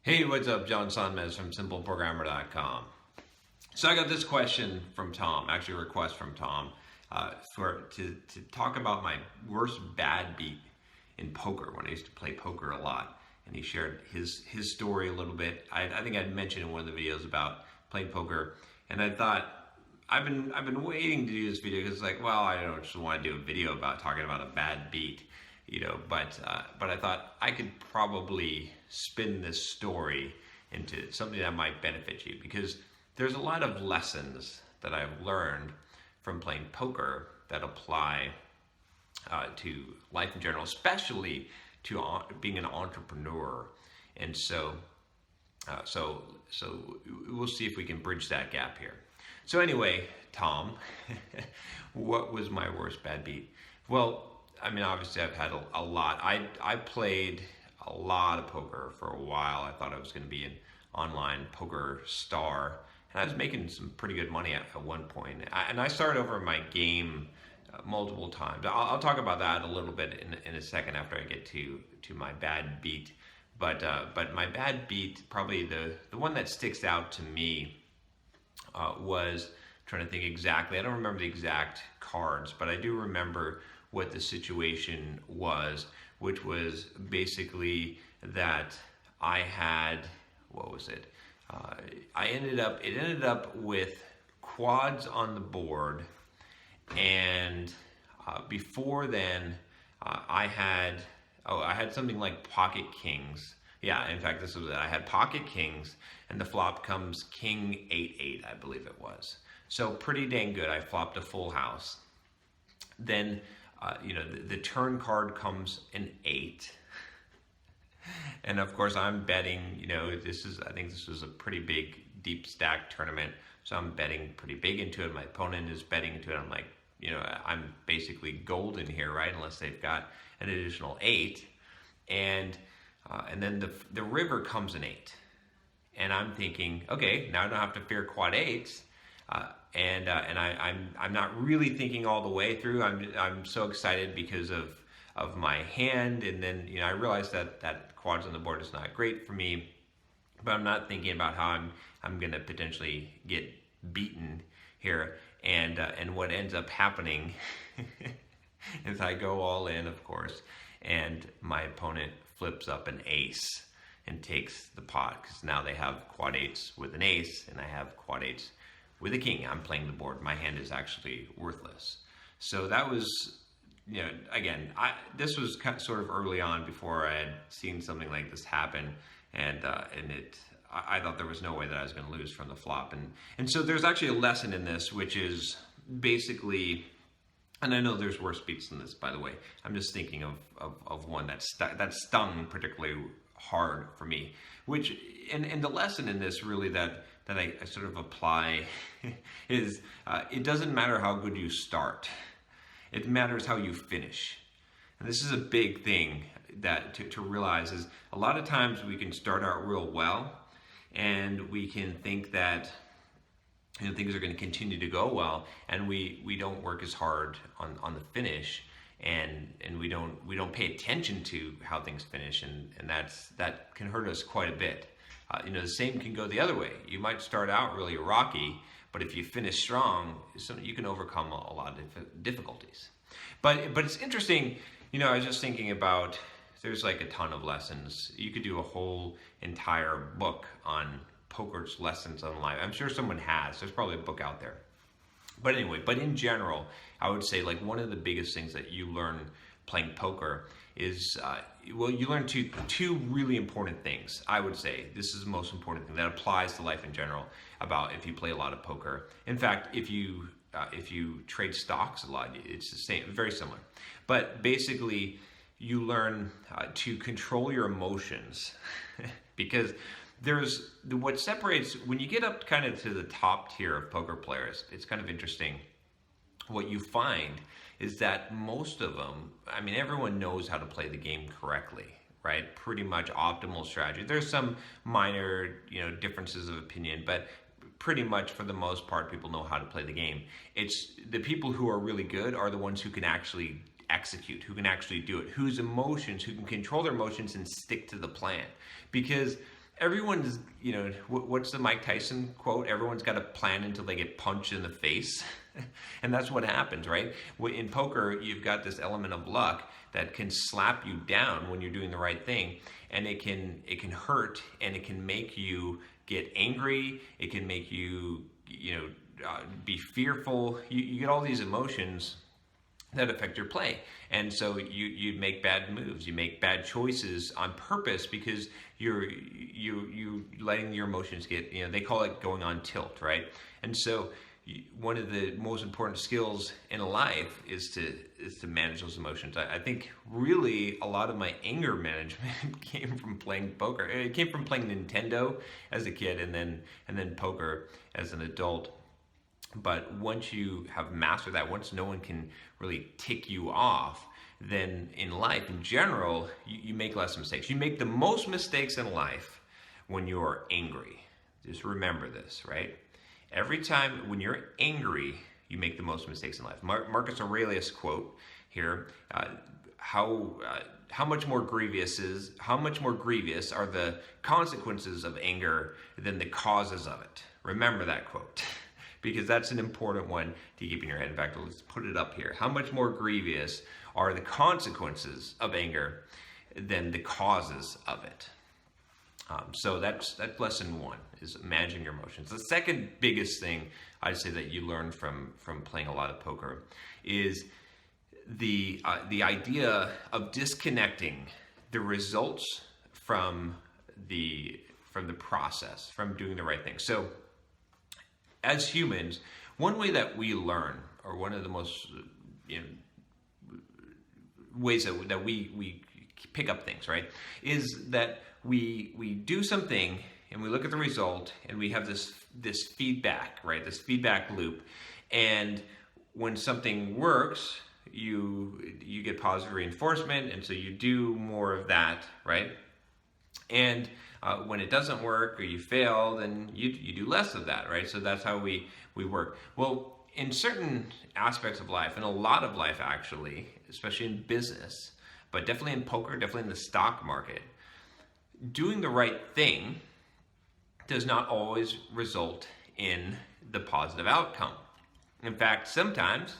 Hey, what's up? John Sonmez from SimpleProgrammer.com. So I got this question from Tom, actually a request from Tom, to talk about my worst bad beat in poker when I used to play poker a lot. And he shared his story a little bit. I think I'd mentioned in one of the videos about playing poker, and I thought I've been waiting to do this video because it's like, well, I don't just want to do a video about talking about a bad beat, but I thought I could probably spin this story into something that might benefit you, because there's a lot of lessons that I've learned from playing poker that apply to life in general, especially to being an entrepreneur. And so we'll see if we can bridge that gap here. So anyway, Tom, what was my worst bad beat? Well, I mean, obviously I've had a lot. I played a lot of poker for a while. I thought I was going to be an online poker star, and I was making some pretty good money at one point. And I started over my game multiple times. I'll talk about that a little bit in a second after I get to my bad beat. But my bad beat, probably the one that sticks out to me was, trying to think exactly. I don't remember the exact cards, but I do remember what the situation was, which was basically that I had, what was it? It ended up with quads on the board, and before then, I had something like pocket kings. Yeah, in fact, this was it. I had pocket kings, and the flop comes king 8-8, I believe it was. So pretty dang good. I flopped a full house. Then, the turn card comes an 8. And of course, I'm betting, I think this was a pretty big deep stack tournament. So I'm betting pretty big into it. My opponent is betting into it. I'm like, I'm basically golden here, right? Unless they've got an additional 8. And then the river comes an 8. And I'm thinking, okay, now I don't have to fear quad 8s. And I'm not really thinking all the way through. I'm so excited because of my hand, and then I realize that quads on the board is not great for me, but I'm not thinking about how I'm going to potentially get beaten here. And what ends up happening is I go all in, of course, and my opponent flips up an ace and takes the pot, because now they have quad 8s with an ace, and I have quad 8s with a king. I'm playing the board. My hand is actually worthless. So that was, again, this was sort of early on before I had seen something like this happen, and I thought there was no way that I was going to lose from the flop, and so there's actually a lesson in this, which is basically, and I know there's worse beats than this, by the way. I'm just thinking of one that stung particularly hard for me, which, and the lesson in this really that I sort of apply is it doesn't matter how good you start. It matters how you finish. And this is a big thing that to realize is a lot of times we can start out real well, and we can think that things are going to continue to go well, and we don't work as hard on the finish, and we don't pay attention to how things finish, and that can hurt us quite a bit. The same can go the other way. You might start out really rocky, but if you finish strong, you can overcome a lot of difficulties. But it's interesting. I was just thinking about, there's like a ton of lessons. You could do a whole entire book on poker's lessons on life. I'm sure someone has. There's probably a book out there. But anyway, in general, I would say like one of the biggest things that you learn playing poker is, you learn two really important things. I would say this is the most important thing that applies to life in general about if you play a lot of poker. In fact, if you trade stocks a lot, it's the same, very similar. But basically, you learn to control your emotions because there's what separates, when you get up kind of to the top tier of poker players, it's kind of interesting. What you find is that most of them, I mean, everyone knows how to play the game correctly, right? Pretty much optimal strategy. There's some minor, differences of opinion, but pretty much for the most part, people know how to play the game. It's the people who are really good are the ones who can actually execute, who can actually do it, who can control their emotions and stick to the plan. Because everyone's, what's the Mike Tyson quote? Everyone's got a plan until they get punched in the face. And that's what happens, right? In poker, you've got this element of luck that can slap you down when you're doing the right thing. And it can hurt, and it can make you get angry. It can make you, be fearful. You get all these emotions that affect your play. And so you make bad moves, you make bad choices on purpose because you're letting your emotions get, they call it going on tilt, right? And so one of the most important skills in life is to manage those emotions. I think really a lot of my anger management came from playing poker. It came from playing Nintendo as a kid, and then poker as an adult. But once you have mastered that, once no one can really tick you off, then in life in general, you make less mistakes. You make the most mistakes in life when you're angry. Just remember this, right? Every time when you're angry, you make the most mistakes in life. Marcus Aurelius quote here, how much more grievous are the consequences of anger than the causes of it. Remember that quote. Because that's an important one to keep in your head. In fact, let's put it up here. How much more grievous are the consequences of anger than the causes of it? So that's lesson one, is managing your emotions. The second biggest thing I'd say that you learn from playing a lot of poker is the idea of disconnecting the results from the process, from doing the right thing. So as humans, one way that we learn, or one of the most ways that we pick up things, right, is that we do something and we look at the result and we have this feedback, right, this feedback loop. And when something works, you get positive reinforcement, and so you do more of that, right? And when it doesn't work or you fail, then you do less of that, right? So that's how we work. Well, in certain aspects of life, and a lot of life actually, especially in business, but definitely in poker, definitely in the stock market, doing the right thing does not always result in the positive outcome. In fact, sometimes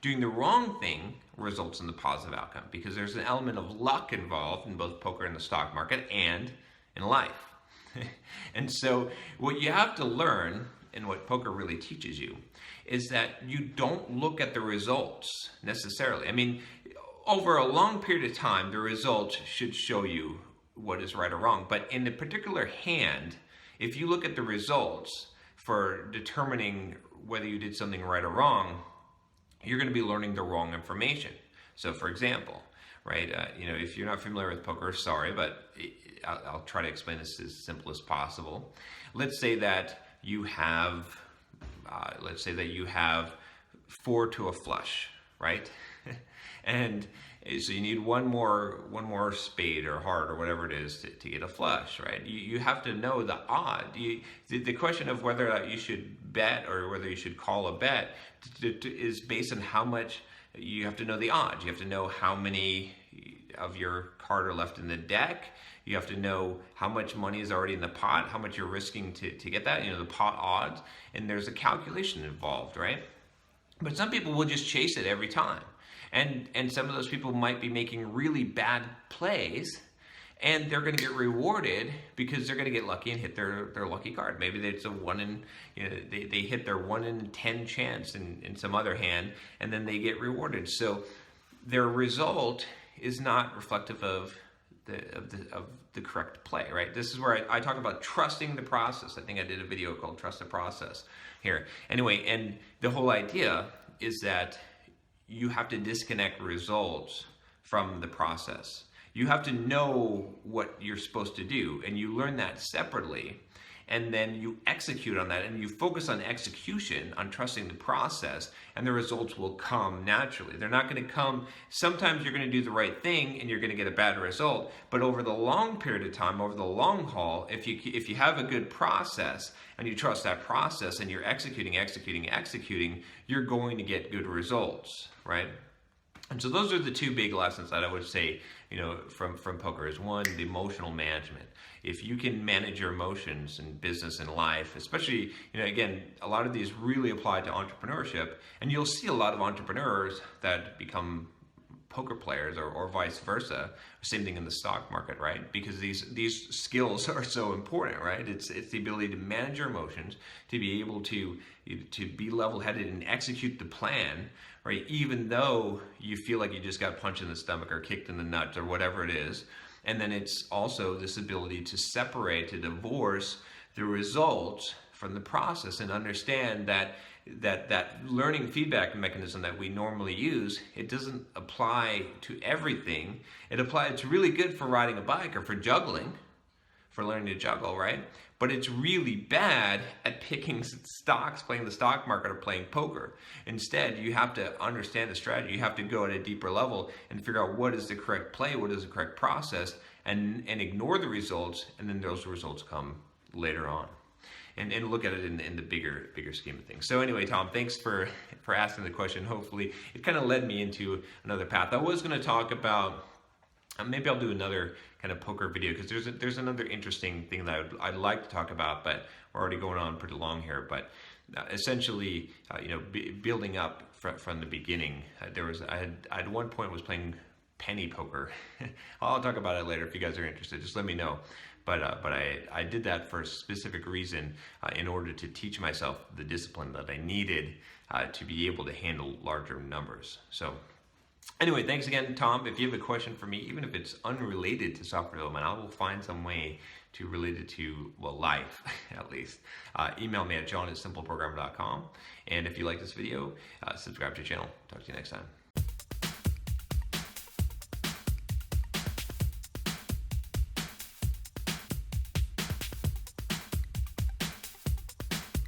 doing the wrong thing results in the positive outcome, because there's an element of luck involved in both poker and the stock market and in life. And so what you have to learn, and what poker really teaches you, is that you don't look at the results necessarily. I mean, over a long period of time, the results should show you what is right or wrong. But in the particular hand, if you look at the results for determining whether you did something right or wrong, you're going to be learning the wrong information. So for example, right, if you're not familiar with poker, sorry, but I'll try to explain this as simple as possible. Let's say that you have, 4 to a flush, right? And so you need one more spade or heart or whatever it is to get a flush, right? You have to know the odd. The question of whether or not you should bet or whether you should call a bet is based on how much. You have to know the odds. You have to know how many of your card are left in the deck. You have to know how much money is already in the pot, how much you're risking to get that, the pot odds. And there's a calculation involved, right? But some people will just chase it every time. And some of those people might be making really bad plays, and they're going to get rewarded because they're going to get lucky and hit their lucky card. Maybe it's a 1 in, they hit their 1 in 10 chance in some other hand, and then they get rewarded. So their result is not reflective of the correct play, right? This is where I talk about trusting the process. I think I did a video called Trust the Process here. Anyway, and the whole idea is that you have to disconnect results from the process. You have to know what you're supposed to do, and you learn that separately, and then you execute on that, and you focus on execution, on trusting the process, and the results will come naturally. They're not going to come. Sometimes you're going to do the right thing and you're going to get a bad result, but over the long period of time, over the long haul, if you have a good process and you trust that process and you're executing, you're going to get good results, right? And so those are the two big lessons that I would say, from poker is one, the emotional management. If you can manage your emotions in business and life, especially, again, a lot of these really apply to entrepreneurship, and you'll see a lot of entrepreneurs that become poker players or vice versa. Same thing in the stock market, right? Because these skills are so important, right? It's the ability to manage your emotions, to be able to be level-headed and execute the plan, right? Even though you feel like you just got punched in the stomach or kicked in the nuts or whatever it is. And then it's also this ability to separate, to divorce the results from the process and understand that learning feedback mechanism that we normally use, it doesn't apply to everything. It's really good for riding a bike or for juggling, for learning to juggle, right? But it's really bad at picking stocks, playing the stock market, or playing poker. Instead, you have to understand the strategy. You have to go at a deeper level and figure out what is the correct play, what is the correct process, and ignore the results, and then those results come later on. And look at it in the bigger scheme of things. So anyway, Tom, thanks for asking the question. Hopefully, it kind of led me into another path. I was going to talk about, maybe I'll do another kind of poker video, because there's another interesting thing that I'd like to talk about, but we're already going on pretty long here. But essentially, building up from the beginning. I at one point was playing penny poker. I'll talk about it later if you guys are interested. Just let me know. But I did that for a specific reason, in order to teach myself the discipline that I needed to be able to handle larger numbers. So anyway, thanks again, Tom. If you have a question for me, even if it's unrelated to software development, I will find some way to relate it to, life, at least. Email me at john@simpleprogrammer.com. And if you like this video, subscribe to the channel. Talk to you next time.